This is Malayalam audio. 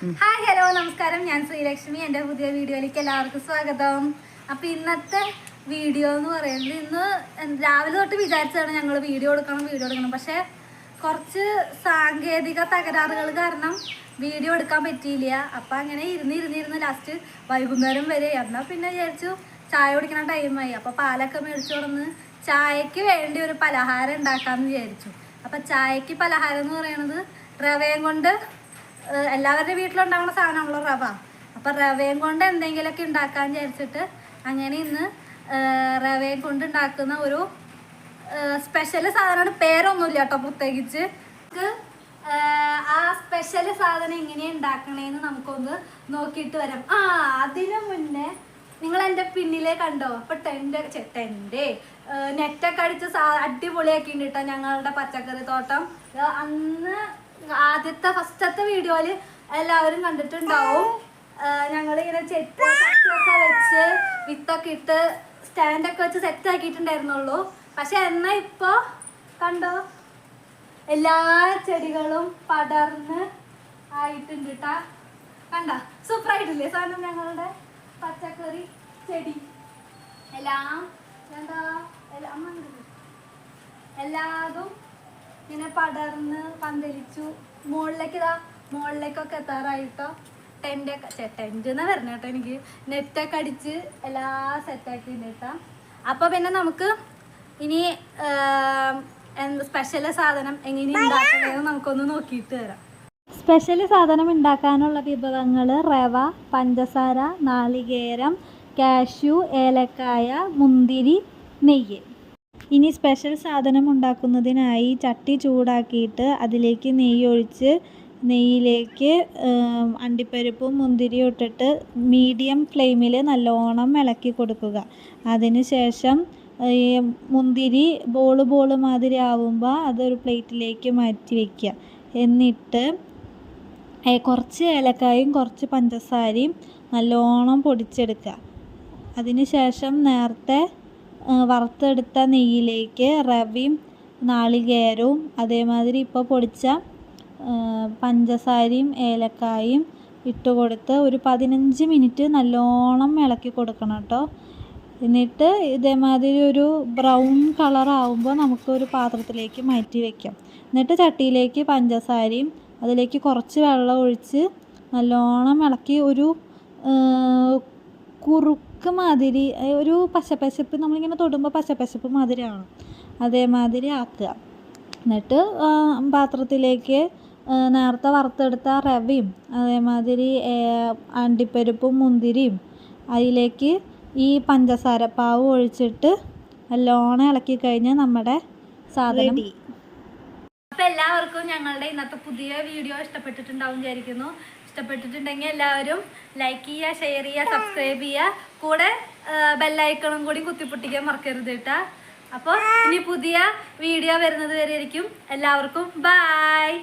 ഹായ് ഹലോ നമസ്കാരം. ഞാൻ ശ്രീലക്ഷ്മി. എൻ്റെ പുതിയ വീഡിയോയിലേക്ക് എല്ലാവർക്കും സ്വാഗതം. അപ്പോൾ ഇന്നത്തെ വീഡിയോ എന്ന് പറയുന്നത്, ഇന്ന് രാവിലെ തൊട്ട് വിചാരിച്ചതാണ് ഞങ്ങൾ വീഡിയോ എടുക്കണം. പക്ഷേ കുറച്ച് സാങ്കേതിക തകരാറുകൾ കാരണം വീഡിയോ എടുക്കാൻ പറ്റിയില്ല. അപ്പം അങ്ങനെ ഇരുന്ന് ലാസ്റ്റ് വൈകുന്നേരം വരെ. എന്നാൽ പിന്നെ വിചാരിച്ചു ചായ കുടിക്കുന്ന ടൈമായി. അപ്പോൾ പാലൊക്കെ മേടിച്ചു കൊടുന്ന് ചായക്ക് വേണ്ടി ഒരു പലഹാരം ഉണ്ടാക്കാമെന്ന് വിചാരിച്ചു. അപ്പം ചായക്ക് പലഹാരം എന്ന് പറയുന്നത് റവയും കൊണ്ട്, എല്ലാവരുടെ വീട്ടിലുണ്ടാകുന്ന സാധനമാണല്ലോ റവ. അപ്പം റവയും കൊണ്ട് എന്തെങ്കിലുമൊക്കെ ഉണ്ടാക്കാൻ വിചാരിച്ചിട്ട് അങ്ങനെ ഇന്ന് റവയും കൊണ്ട് ഉണ്ടാക്കുന്ന ഒരു സ്പെഷ്യൽ സാധനമാണ്. പേരൊന്നുമില്ല കേട്ടോ പ്രത്യേകിച്ച്. നമുക്ക് ആ സ്പെഷ്യൽ സാധനം എങ്ങനെയാണ് ഉണ്ടാക്കണേന്ന് നമുക്കൊന്ന് നോക്കിയിട്ട് വരാം. അതിനു മുന്നേ നിങ്ങൾ എൻ്റെ പിന്നിലേ കണ്ടോ? അപ്പം ടെൻ്റെ നെറ്റൊക്കെ അടിച്ച് അടിപൊളിയാക്കിയിട്ട് കേട്ടോ ഞങ്ങളുടെ പച്ചക്കറി തോട്ടം. അന്ന് ആദ്യത്തെ ഫസ്റ്റത്തെ വീഡിയോയില് എല്ലാവരും കണ്ടിട്ടുണ്ടാവും. ഞങ്ങളിങ്ങനെ ചട്ടിയൊക്കെ വെച്ച് വിത്തൊക്കെ ഇട്ട് സ്റ്റാൻഡൊക്കെ വെച്ച് സെറ്റ് ആക്കിയിട്ടുണ്ടായിരുന്നുള്ളൂ. പക്ഷെ എന്നാ ഇപ്പൊ കണ്ടോ, എല്ലാ ചെടികളും പടർന്ന് ആയിട്ടുണ്ട് കേട്ടാ. കണ്ട സൂപ്പറായിട്ടില്ലേ സാധനം? ഞങ്ങളുടെ പച്ചക്കറി ചെടി എല്ലാം എന്താ എല്ലാതും ഇങ്ങനെ പടർന്ന് പന്തലിച്ചു. മുകളിലേക്കൊക്കെ എത്താറായിട്ടോ. ടെന്റ് എന്നാ വരണ കേട്ടോ. എനിക്ക് നെറ്റൊക്കെ അടിച്ച് എല്ലാം സെറ്റാക്കി കേട്ടോ. അപ്പോൾ പിന്നെ നമുക്ക് ഇനി സ്പെഷ്യൽ സാധനം എങ്ങനെ ഉണ്ടാക്കണമെന്ന് നമുക്കൊന്ന് നോക്കിയിട്ട് വരാം. സ്പെഷ്യൽ സാധനം ഉണ്ടാക്കാനുള്ള വിഭവങ്ങൾ: റവ, പഞ്ചസാര, നാളികേരം, കാഷ്യൂ, ഏലക്കായ, മുന്തിരി, നെയ്യ്. ഇനി സ്പെഷ്യൽ സാധനം ഉണ്ടാക്കുന്നതിനായി ചട്ടി ചൂടാക്കിയിട്ട് അതിലേക്ക് നെയ്യ് ഒഴിച്ച് നെയ്യിലേക്ക് അണ്ടിപ്പരിപ്പും മുന്തിരിയും ഇട്ടിട്ട് മീഡിയം ഫ്ലെയിമിൽ നല്ലോണം ഇളക്കി കൊടുക്കുക. അതിന് ശേഷം ഈ മുന്തിരി ബോള് മാതിരി ആവുമ്പോൾ അതൊരു പ്ലേറ്റിലേക്ക് മാറ്റി വയ്ക്കുക. എന്നിട്ട് കുറച്ച് ഏലക്കായും കുറച്ച് പഞ്ചസാരയും നല്ലോണം പൊടിച്ചെടുക്കുക. അതിന് ശേഷം നേരത്തെ വറുത്തെടുത്ത നെയ്യിലേക്ക് റവയും നാളികേരവും അതേമാതിരി ഇപ്പോൾ പൊടിച്ച പഞ്ചസാരയും ഏലക്കായും ഇട്ട് കൊടുത്ത് ഒരു 15 മിനിറ്റ് നല്ലോണം ഇളക്കി കൊടുക്കണം കേട്ടോ. എന്നിട്ട് ഇതേമാതിരി ഒരു ബ്രൗൺ കളറാവുമ്പോൾ നമുക്കൊരു പാത്രത്തിലേക്ക് മാറ്റി വയ്ക്കാം. എന്നിട്ട് ചട്ടിയിലേക്ക് പഞ്ചസാരയും അതിലേക്ക് കുറച്ച് വെള്ളം ഒഴിച്ച് നല്ലോണം ഇളക്കി ഒരു കുറുക്ക് മാതിരി, ഒരു പശപ്പശപ്പ്, നമ്മളിങ്ങനെ തൊടുമ്പോൾ പശപ്പശപ്പ് മാതിരിയാണ്, അതേമാതിരി ആക്കുക. എന്നിട്ട് പാത്രത്തിലേക്ക് നേരത്തെ വറുത്തെടുത്ത റവയും അതേമാതിരി അണ്ടിപ്പരിപ്പും മുന്തിരിയും അതിലേക്ക് ഈ പഞ്ചസാര പാവ് ഒഴിച്ചിട്ട് നല്ലോണം ഇളക്കി കഴിഞ്ഞാൽ നമ്മുടെ സാധനം. അപ്പോൾ എല്ലാവർക്കും ഞങ്ങളുടെ ഇന്നത്തെ പുതിയ വീഡിയോ ഇഷ്ടപ്പെട്ടിട്ടുണ്ടാവും വിചാരിക്കുന്നു. ഇഷ്ടപ്പെട്ടിട്ടുണ്ടെങ്കിൽ എല്ലാവരും ലൈക്ക് ചെയ്യുക, ഷെയർ ചെയ്യുക, സബ്സ്ക്രൈബ് ചെയ്യുക. കൂടെ ബെല്ലൈക്കണും കൂടി കുത്തിപ്പൊട്ടിക്കാൻ മറക്കരുത് കേട്ടോ. അപ്പോൾ ഇനി പുതിയ വീഡിയോ വരുന്നത് വരെ ആയിരിക്കും. എല്ലാവർക്കും ബൈ.